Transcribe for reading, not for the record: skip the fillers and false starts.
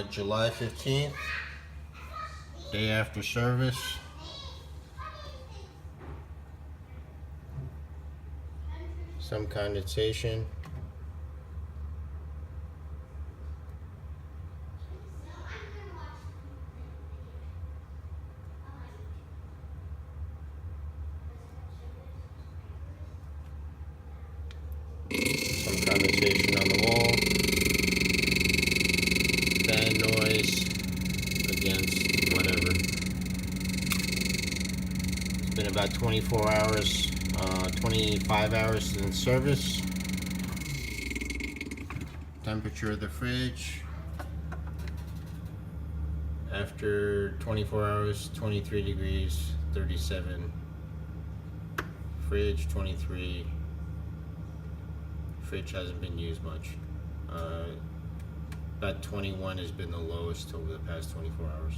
July 15th, day after service. Some condensation. Some condensation on the wall. Fan noise against whatever. It's been about 24 hours, 25 hours in service. Temperature of the fridge after 24 hours, 23 degrees, 37. Fridge 23. Fridge hasn't been used much. About 21 has been the lowest over the past 24 hours.